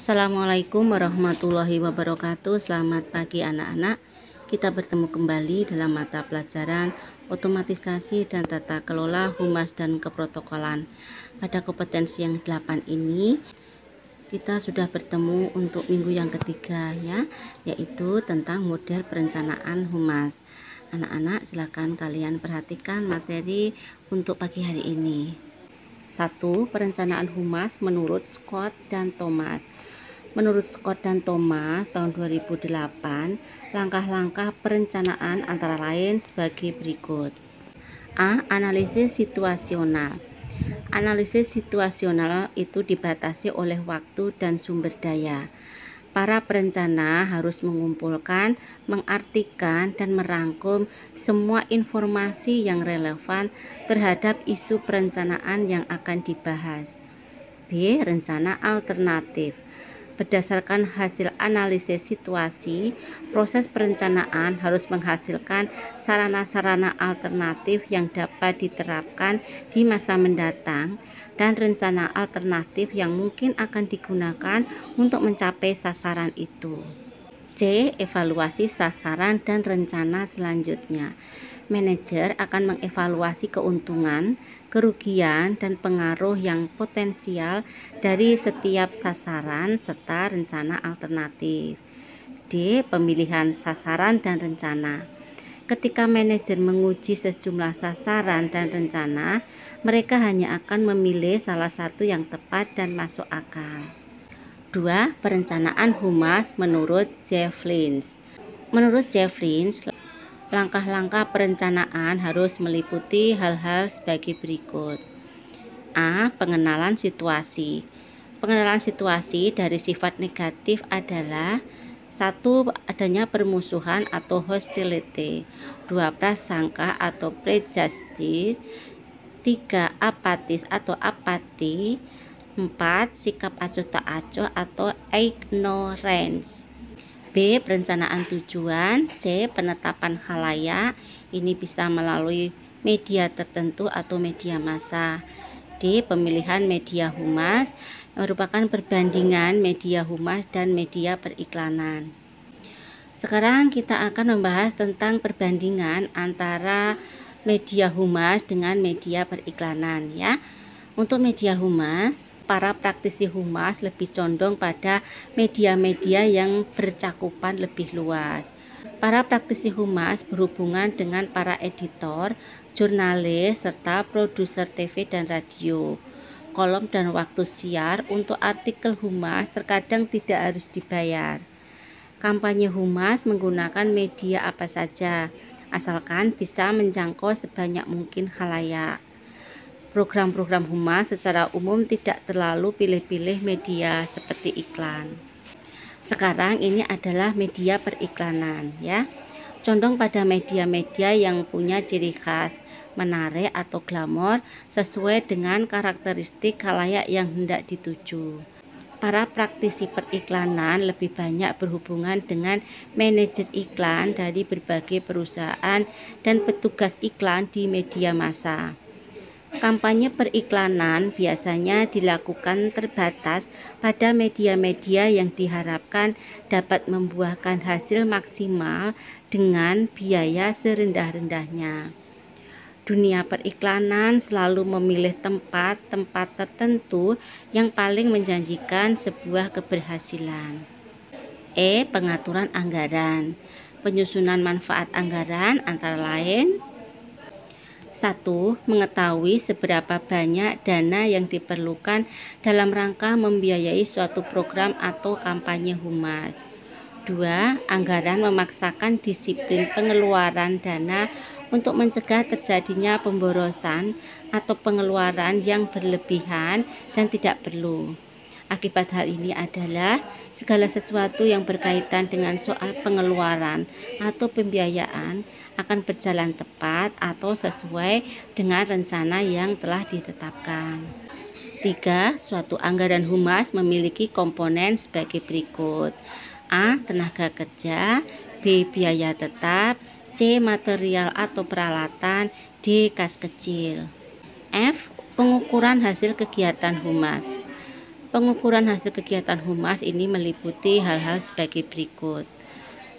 Assalamualaikum warahmatullahi wabarakatuh. Selamat pagi anak-anak. Kita bertemu kembali dalam mata pelajaran otomatisasi dan tata kelola humas dan keprotokolan. Pada kompetensi yang 8 ini kita sudah bertemu untuk minggu yang ketiga ya, yaitu tentang model perencanaan humas. Anak-anak silakan kalian perhatikan materi untuk pagi hari ini. 1. Perencanaan humas menurut Scott dan Thomas. Menurut Scott dan Thomas tahun 2008, langkah-langkah perencanaan antara lain sebagai berikut. A. Analisis situasional. Analisis situasional itu dibatasi oleh waktu dan sumber daya. Para perencana harus mengumpulkan, mengartikan, dan merangkum semua informasi yang relevan terhadap isu perencanaan yang akan dibahas. B. Rencana alternatif. Berdasarkan hasil analisis situasi, proses perencanaan harus menghasilkan sarana-sarana alternatif yang dapat diterapkan di masa mendatang dan rencana alternatif yang mungkin akan digunakan untuk mencapai sasaran itu. C. Evaluasi sasaran dan rencana selanjutnya. Manajer akan mengevaluasi keuntungan, kerugian, dan pengaruh yang potensial dari setiap sasaran serta rencana alternatif. D. Pemilihan sasaran dan rencana. Ketika manajer menguji sejumlah sasaran dan rencana, mereka hanya akan memilih salah satu yang tepat dan masuk akal. 2. Perencanaan humas menurut Jefflins. Menurut Jefflins, langkah-langkah perencanaan harus meliputi hal-hal sebagai berikut. A. Pengenalan situasi. Pengenalan situasi dari sifat negatif adalah 1. Adanya permusuhan atau hostility. 2. Prasangka atau prejudice. 3. Apatis atau apati. 4. Sikap acuh tak acuh atau ignorance. B. Perencanaan tujuan. C. Penetapan khalayak. Ini bisa melalui media tertentu atau media massa. D. Pemilihan media humas, merupakan perbandingan media humas dan media periklanan. Sekarang kita akan membahas tentang perbandingan antara media humas dengan media periklanan ya. Untuk media humas, para praktisi humas lebih condong pada media-media yang bercakupan lebih luas. Para praktisi humas berhubungan dengan para editor, jurnalis, serta produser TV dan radio. Kolom dan waktu siar untuk artikel humas terkadang tidak harus dibayar. Kampanye humas menggunakan media apa saja, asalkan bisa menjangkau sebanyak mungkin khalayak. Program-program humas secara umum tidak terlalu pilih-pilih media seperti iklan. Sekarang ini adalah media periklanan ya. Condong pada media-media yang punya ciri khas, menarik atau glamor sesuai dengan karakteristik khalayak yang hendak dituju. Para praktisi periklanan lebih banyak berhubungan dengan manajer iklan dari berbagai perusahaan dan petugas iklan di media massa. Kampanye periklanan biasanya dilakukan terbatas pada media-media yang diharapkan dapat membuahkan hasil maksimal dengan biaya serendah-rendahnya. Dunia periklanan selalu memilih tempat-tempat tertentu yang paling menjanjikan sebuah keberhasilan. E. Pengaturan anggaran. Penyusunan manfaat anggaran antara lain: 1. Mengetahui seberapa banyak dana yang diperlukan dalam rangka membiayai suatu program atau kampanye humas. 2. Anggaran memaksakan disiplin pengeluaran dana untuk mencegah terjadinya pemborosan atau pengeluaran yang berlebihan dan tidak perlu. Akibat hal ini adalah segala sesuatu yang berkaitan dengan soal pengeluaran atau pembiayaan akan berjalan tepat atau sesuai dengan rencana yang telah ditetapkan. 3. Suatu anggaran humas memiliki komponen sebagai berikut. A. Tenaga kerja. B. Biaya tetap. C. Material atau peralatan. D. Kas kecil. F. Pengukuran hasil kegiatan humas. Pengukuran hasil kegiatan humas ini meliputi hal-hal sebagai berikut.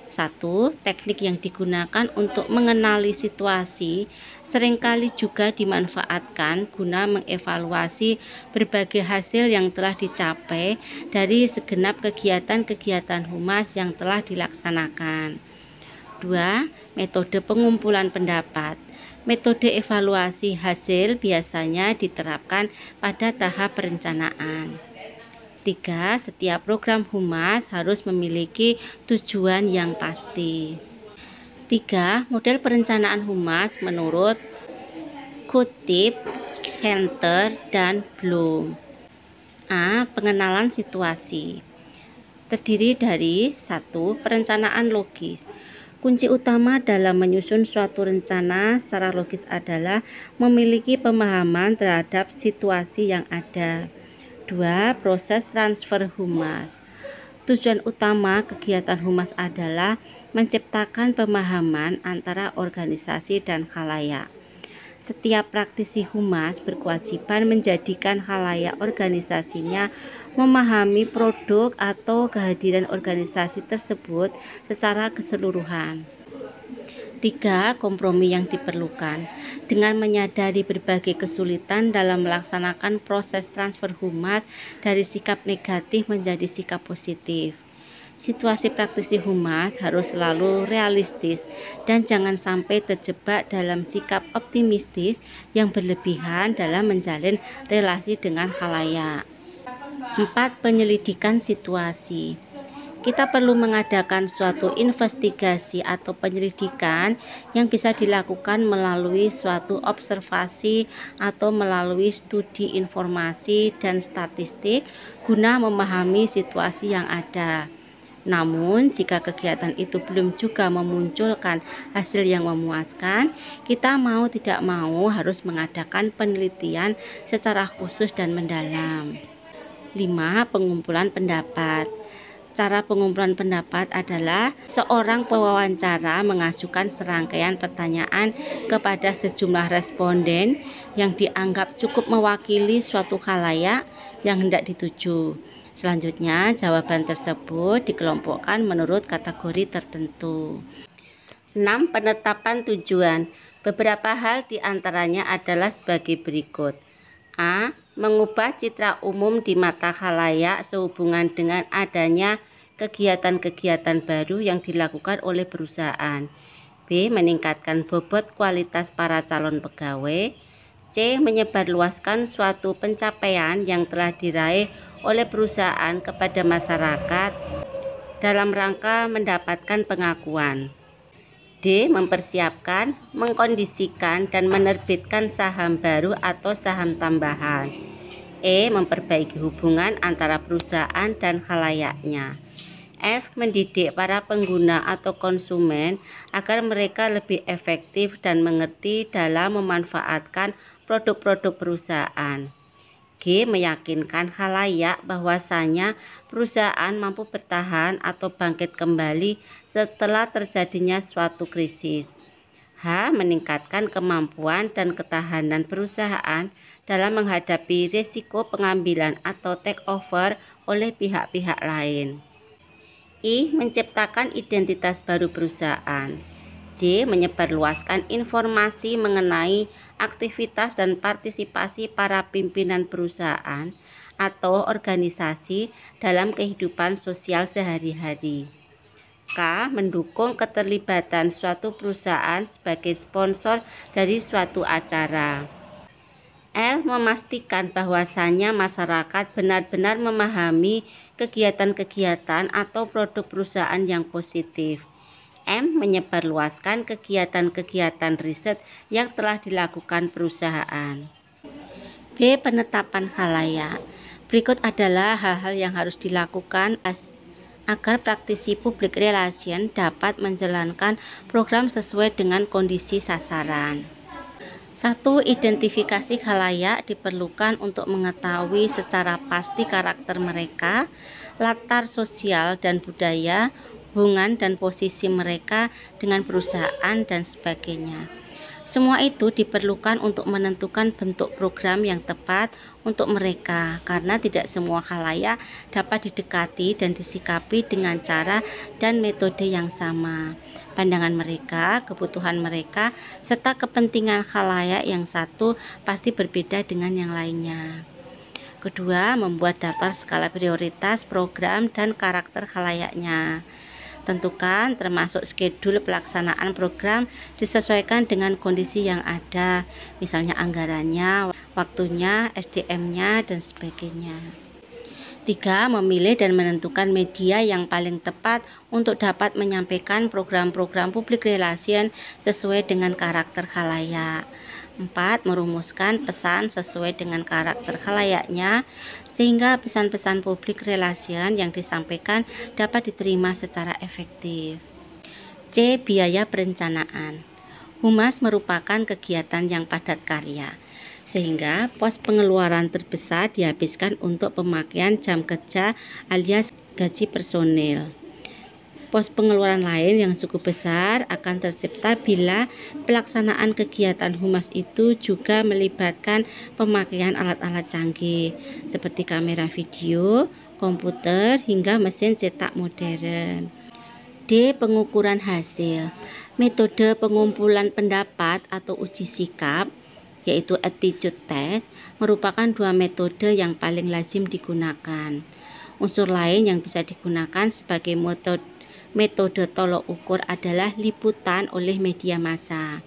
1. Teknik yang digunakan untuk mengenali situasi seringkali juga dimanfaatkan guna mengevaluasi berbagai hasil yang telah dicapai dari segenap kegiatan-kegiatan humas yang telah dilaksanakan. 2. Metode pengumpulan pendapat. Metode evaluasi hasil biasanya diterapkan pada tahap perencanaan. 3. Setiap program humas harus memiliki tujuan yang pasti. 3. Model perencanaan humas menurut Kutip, Center, dan Bloom. A. Pengenalan situasi. Terdiri dari 1. Perencanaan logis. Kunci utama dalam menyusun suatu rencana secara logis adalah memiliki pemahaman terhadap situasi yang ada. 2. Proses transfer humas. Tujuan utama kegiatan humas adalah menciptakan pemahaman antara organisasi dan khalayak. Setiap praktisi humas berkewajiban menjadikan khalayak organisasinya memahami produk atau kehadiran organisasi tersebut secara keseluruhan. 3. Kompromi yang diperlukan. Dengan menyadari berbagai kesulitan dalam melaksanakan proses transfer humas dari sikap negatif menjadi sikap positif. Situasi praktisi humas harus selalu realistis dan jangan sampai terjebak dalam sikap optimistis yang berlebihan dalam menjalin relasi dengan khalayak. 4. Penyelidikan situasi. Kita perlu mengadakan suatu investigasi atau penyelidikan yang bisa dilakukan melalui suatu observasi atau melalui studi informasi dan statistik guna memahami situasi yang ada. Namun, jika kegiatan itu belum juga memunculkan hasil yang memuaskan, kita mau tidak mau harus mengadakan penelitian secara khusus dan mendalam. 5. Pengumpulan pendapat. Cara pengumpulan pendapat adalah seorang pewawancara mengajukan serangkaian pertanyaan kepada sejumlah responden yang dianggap cukup mewakili suatu khalayak yang hendak dituju. Selanjutnya, jawaban tersebut dikelompokkan menurut kategori tertentu. 6. Penetapan tujuan. Beberapa hal diantaranya adalah sebagai berikut. A. Mengubah citra umum di mata khalayak sehubungan dengan adanya kegiatan-kegiatan baru yang dilakukan oleh perusahaan. B. Meningkatkan bobot kualitas para calon pegawai. C. Menyebarluaskan suatu pencapaian yang telah diraih oleh perusahaan kepada masyarakat dalam rangka mendapatkan pengakuan. D. Mempersiapkan, mengkondisikan, dan menerbitkan saham baru atau saham tambahan. E. Memperbaiki hubungan antara perusahaan dan khalayaknya. F. Mendidik para pengguna atau konsumen agar mereka lebih efektif dan mengerti dalam memanfaatkan produk-produk perusahaan. G. Meyakinkan khalayak bahwasanya perusahaan mampu bertahan atau bangkit kembali setelah terjadinya suatu krisis. H. Meningkatkan kemampuan dan ketahanan perusahaan dalam menghadapi risiko pengambilan atau takeover oleh pihak-pihak lain. I. Menciptakan identitas baru perusahaan. J. Menyebarluaskan informasi mengenai aktivitas dan partisipasi para pimpinan perusahaan atau organisasi dalam kehidupan sosial sehari-hari. K. Mendukung keterlibatan suatu perusahaan sebagai sponsor dari suatu acara. L. Memastikan bahwasannya masyarakat benar-benar memahami kegiatan-kegiatan atau produk perusahaan yang positif. M. Menyebarluaskan kegiatan-kegiatan riset yang telah dilakukan perusahaan. B. Penetapan khalayak. Berikut adalah hal-hal yang harus dilakukan agar praktisi public relation dapat menjalankan program sesuai dengan kondisi sasaran. 1. Identifikasi khalayak diperlukan untuk mengetahui secara pasti karakter mereka, latar sosial dan budaya, hubungan dan posisi mereka dengan perusahaan dan sebagainya. Semua itu diperlukan untuk menentukan bentuk program yang tepat untuk mereka, karena tidak semua khalayak dapat didekati dan disikapi dengan cara dan metode yang sama. Pandangan mereka, kebutuhan mereka, serta kepentingan khalayak yang satu pasti berbeda dengan yang lainnya. Kedua, membuat daftar skala prioritas program dan karakter khalayaknya. Tentukan termasuk schedule pelaksanaan program disesuaikan dengan kondisi yang ada, misalnya anggarannya, waktunya, SDM-nya, dan sebagainya. 3. Memilih dan menentukan media yang paling tepat untuk dapat menyampaikan program-program public relation sesuai dengan karakter khalayak. 4. Merumuskan pesan sesuai dengan karakter khalayaknya sehingga pesan-pesan public relation yang disampaikan dapat diterima secara efektif. C. Biaya perencanaan. Humas merupakan kegiatan yang padat karya, sehingga pos pengeluaran terbesar dihabiskan untuk pemakaian jam kerja alias gaji personil. Pos pengeluaran lain yang cukup besar akan tercipta bila pelaksanaan kegiatan humas itu juga melibatkan pemakaian alat-alat canggih seperti kamera video, komputer, hingga mesin cetak modern. D. Pengukuran hasil. Metode pengumpulan pendapat atau uji sikap, yaitu attitude test, merupakan dua metode yang paling lazim digunakan. Unsur lain yang bisa digunakan sebagai metode tolok ukur adalah liputan oleh media massa.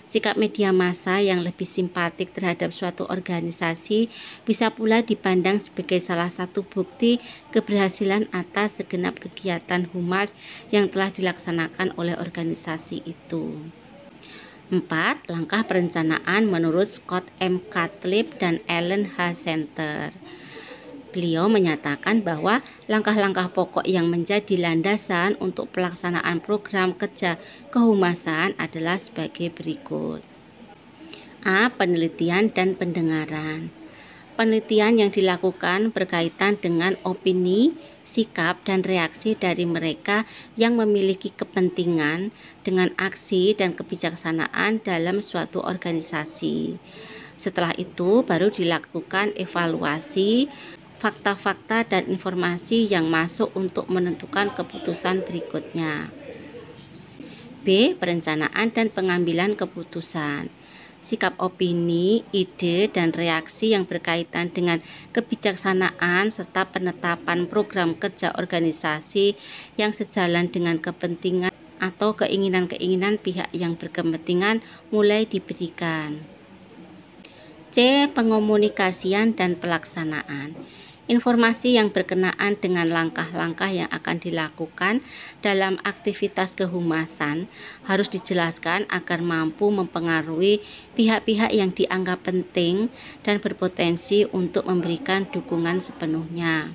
Sikap media massa yang lebih simpatik terhadap suatu organisasi bisa pula dipandang sebagai salah satu bukti keberhasilan atas segenap kegiatan humas yang telah dilaksanakan oleh organisasi itu. 4. Langkah perencanaan menurut Scott M. Catlip dan Ellen H. Center. Beliau menyatakan bahwa langkah-langkah pokok yang menjadi landasan untuk pelaksanaan program kerja kehumasan adalah sebagai berikut. A. Penelitian dan pendengaran. Penelitian yang dilakukan berkaitan dengan opini, sikap, dan reaksi dari mereka yang memiliki kepentingan dengan aksi dan kebijaksanaan dalam suatu organisasi. Setelah itu baru dilakukan evaluasi fakta-fakta dan informasi yang masuk untuk menentukan keputusan berikutnya. B. Perencanaan dan pengambilan keputusan. Sikap opini, ide, dan reaksi yang berkaitan dengan kebijaksanaan serta penetapan program kerja organisasi yang sejalan dengan kepentingan atau keinginan-keinginan pihak yang berkepentingan mulai diberikan. C. Pengomunikasian dan pelaksanaan. Informasi yang berkenaan dengan langkah-langkah yang akan dilakukan dalam aktivitas kehumasan harus dijelaskan agar mampu mempengaruhi pihak-pihak yang dianggap penting dan berpotensi untuk memberikan dukungan sepenuhnya.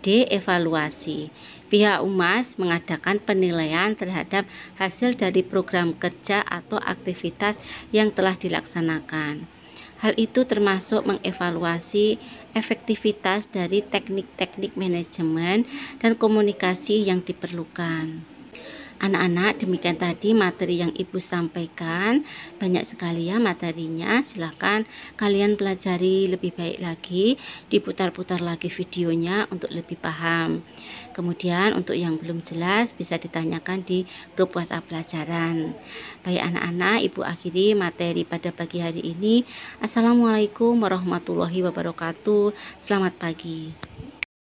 D. Evaluasi. Pihak humas mengadakan penilaian terhadap hasil dari program kerja atau aktivitas yang telah dilaksanakan. Hal itu termasuk mengevaluasi efektivitas dari teknik-teknik manajemen dan komunikasi yang diperlukan. Anak-anak, demikian tadi materi yang Ibu sampaikan. Banyak sekali ya materinya. Silakan kalian pelajari lebih baik lagi, diputar-putar lagi videonya untuk lebih paham. Kemudian untuk yang belum jelas bisa ditanyakan di grup WhatsApp pelajaran. Baik anak-anak, Ibu akhiri materi pada pagi hari ini. Assalamualaikum warahmatullahi wabarakatuh. Selamat pagi.